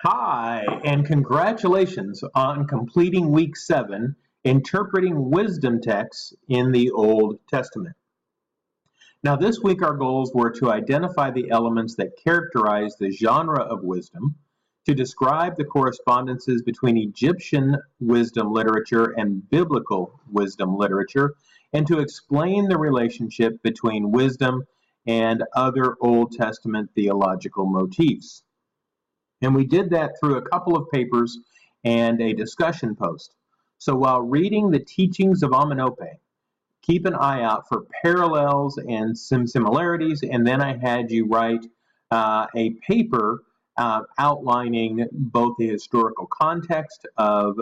Hi, and congratulations on completing week 7, interpreting wisdom texts in the Old Testament. Now, this week our goals were to identify the elements that characterize the genre of wisdom, to describe the correspondences between Egyptian wisdom literature and biblical wisdom literature, and to explain the relationship between wisdom and other Old Testament theological motifs. And we did that through a couple of papers and a discussion post. So while reading the teachings of Amenope, keep an eye out for parallels and some similarities. And then I had you write a paper outlining both the historical context of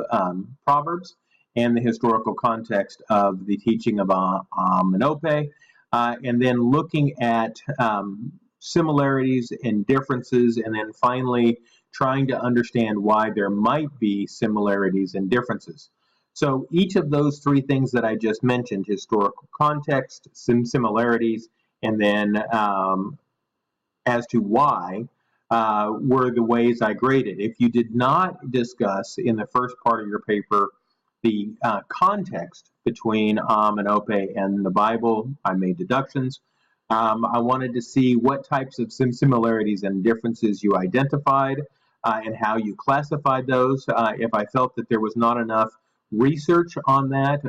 Proverbs and the historical context of the teaching of Amenope, and then looking at similarities and differences, and then finally trying to understand why there might be similarities and differences. So each of those three things that I just mentioned, historical context, some similarities, and then as to why, were the ways I graded. If you did not discuss in the first part of your paper the context between Amenope and the Bible, I made deductions. I wanted to see what types of similarities and differences you identified and how you classified those. If I felt that there was not enough research on that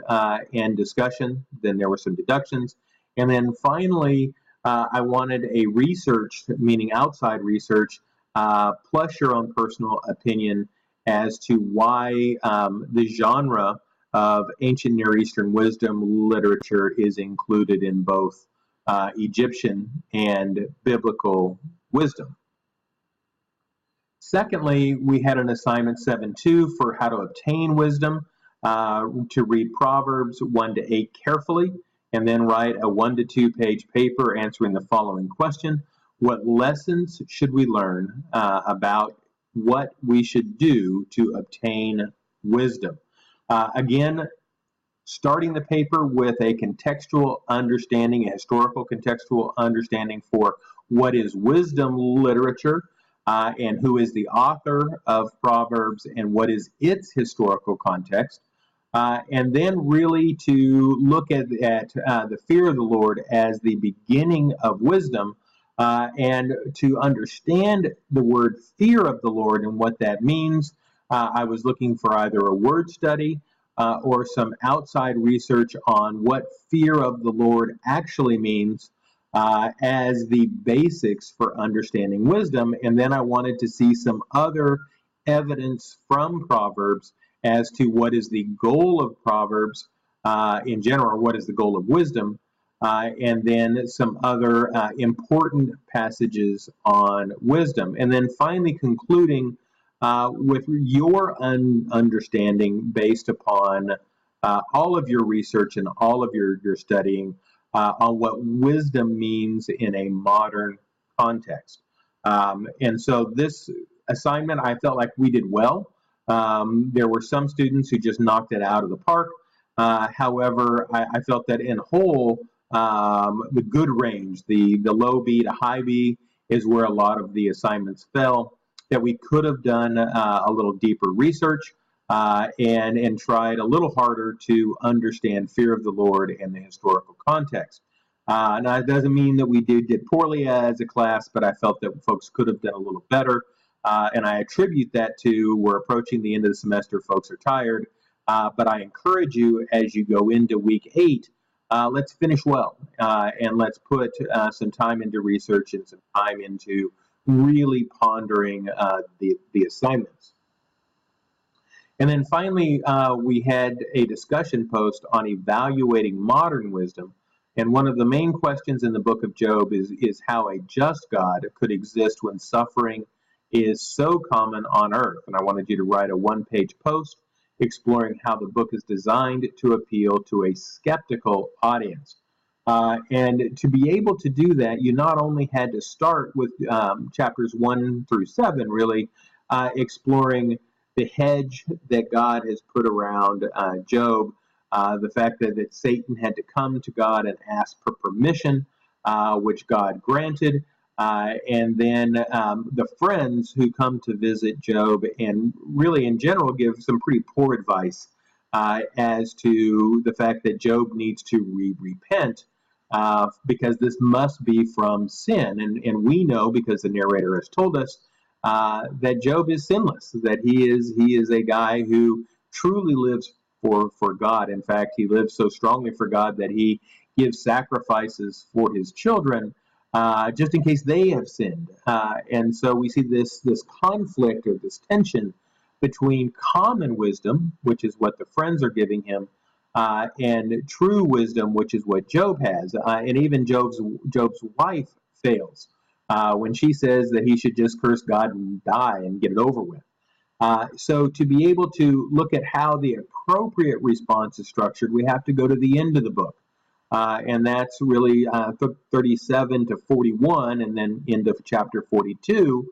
and discussion, then there were some deductions. And then finally, I wanted a research, meaning outside research, plus your own personal opinion as to why the genre of ancient Near Eastern wisdom literature is included in both Egyptian and biblical wisdom. Secondly, we had an assignment 7.2 for how to obtain wisdom, to read Proverbs 1 to 8 carefully, and then write a 1 to 2 page paper answering the following question: what lessons should we learn about what we should do to obtain wisdom? Again, starting the paper with a contextual understanding, a historical contextual understanding for what is wisdom literature and who is the author of Proverbs and what is its historical context. And then really to look at the fear of the Lord as the beginning of wisdom, and to understand the word fear of the Lord and what that means. I was looking for either a word study or some outside research on what fear of the Lord actually means as the basics for understanding wisdom. And then I wanted to see some other evidence from Proverbs as to what is the goal of Proverbs in general, what is the goal of wisdom, and then some other important passages on wisdom. And then finally concluding with your understanding based upon all of your research and all of your studying on what wisdom means in a modern context. And so this assignment, I felt like we did well. There were some students who just knocked it out of the park. However, I felt that in whole, the good range, the low B to high B, is where a lot of the assignments fell, that we could have done a little deeper research and tried a little harder to understand fear of the Lord and the historical context. Now, it doesn't mean that we did poorly as a class, but I felt that folks could have done a little better. And I attribute that to we're approaching the end of the semester, folks are tired. But I encourage you as you go into week 8, let's finish well and let's put some time into research and some time into really pondering the assignments. And then finally, we had a discussion post on evaluating modern wisdom. And one of the main questions in the book of Job is how a just God could exist when suffering is so common on earth. And I wanted you to write a 1-page post exploring how the book is designed to appeal to a skeptical audience. And to be able to do that, you not only had to start with chapters 1 through 7, really exploring the hedge that God has put around Job, the fact that Satan had to come to God and ask for permission, which God granted, And then the friends who come to visit Job and really in general give some pretty poor advice as to the fact that Job needs to repent because this must be from sin. And we know, because the narrator has told us, that Job is sinless, that he is a guy who truly lives for God. In fact, he lives so strongly for God that he gives sacrifices for his children just in case they have sinned. And so we see this conflict or this tension between common wisdom, which is what the friends are giving him, and true wisdom, which is what Job has. And even Job's wife fails when she says that he should just curse God and die and get it over with. So to be able to look at how the appropriate response is structured, we have to go to the end of the book. And that's really 37 to 41 and then into chapter 42,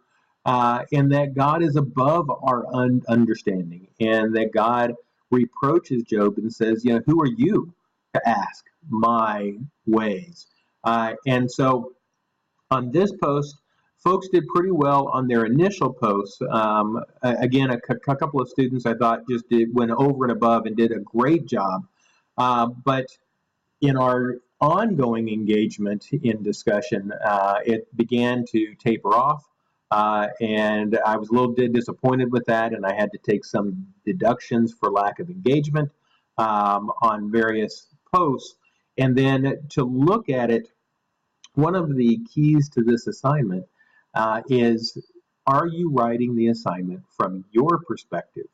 in that God is above our understanding, and that God reproaches Job and says, who are you to ask my ways? And so on this post, folks did pretty well on their initial posts. Again, a couple of students I thought just went over and above and did a great job. But in our ongoing engagement in discussion, it began to taper off, and I was a little disappointed with that, and I had to take some deductions for lack of engagement on various posts. And then to look at it, one of the keys to this assignment is, are you writing the assignment from your perspective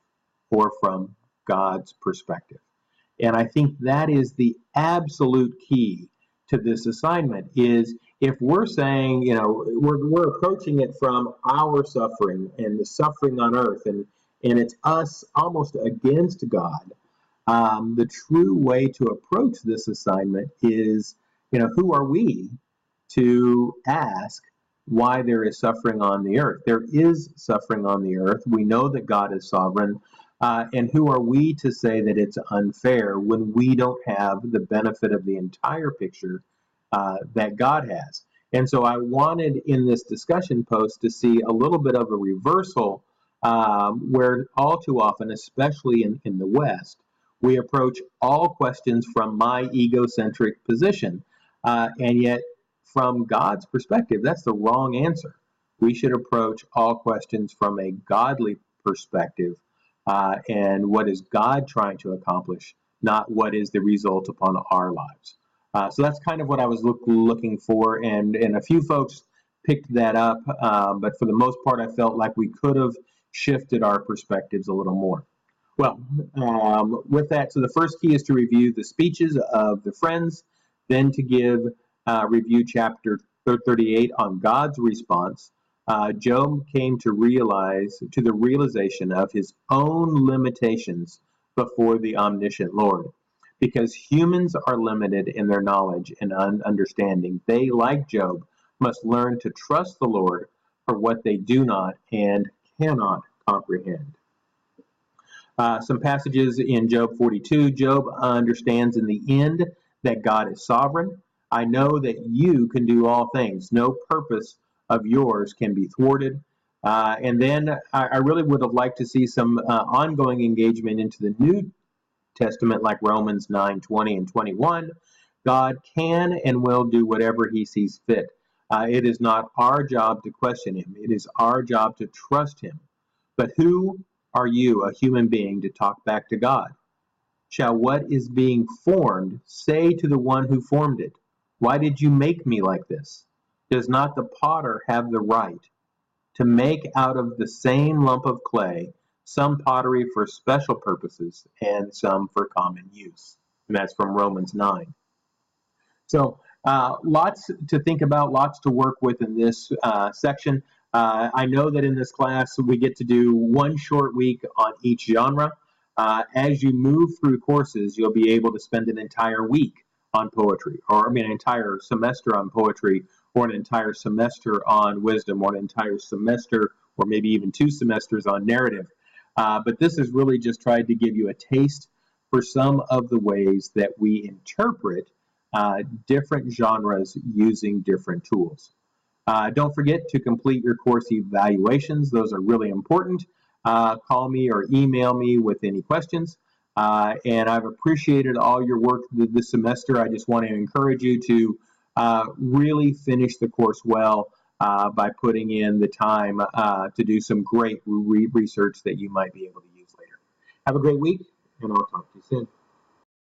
or from God's perspective? And I think that is the absolute key to this assignment, is if we're saying, we're approaching it from our suffering and the suffering on earth, and it's us almost against God, the true way to approach this assignment is, who are we to ask why there is suffering on the earth? There is suffering on the earth. We know that God is sovereign. And who are we to say that it's unfair when we don't have the benefit of the entire picture that God has? And so I wanted in this discussion post to see a little bit of a reversal where all too often, especially in the West, we approach all questions from my egocentric position. And yet, from God's perspective, that's the wrong answer. We should approach all questions from a godly perspective. And what is God trying to accomplish, not what is the result upon our lives. So that's kind of what I was looking for, and a few folks picked that up, but for the most part, I felt like we could have shifted our perspectives a little more. Well, with that, so the first key is to review the speeches of the friends, then to review chapter 38 on God's response. Job came to the realization of his own limitations before the omniscient Lord. Because humans are limited in their knowledge and understanding, they, like Job, must learn to trust the Lord for what they do not and cannot comprehend. Some passages in Job 42. Job understands in the end that God is sovereign. I know that you can do all things. No purpose of yours can be thwarted. And then I really would have liked to see some ongoing engagement into the New Testament, like Romans 9:20 and 21. God can and will do whatever he sees fit. It is not our job to question him. It is our job to trust him. But who are you, a human being, to talk back to God? Shall what is being formed say to the one who formed it, why did you make me like this? Does not the potter have the right to make out of the same lump of clay some pottery for special purposes and some for common use? And that's from Romans 9. So lots to think about, lots to work with in this section. I know that in this class we get to do one short week on each genre. As you move through courses, you'll be able to spend an entire week on poetry, or an entire semester on poetry, or an entire semester on wisdom, or an entire semester, or maybe even 2 semesters on narrative. But this is really just tried to give you a taste for some of the ways that we interpret different genres using different tools. Don't forget to complete your course evaluations. Those are really important. Call me or email me with any questions. And I've appreciated all your work this semester. I just want to encourage you to really finish the course well by putting in the time to do some great research that you might be able to use later. Have a great week, and I'll talk to you soon.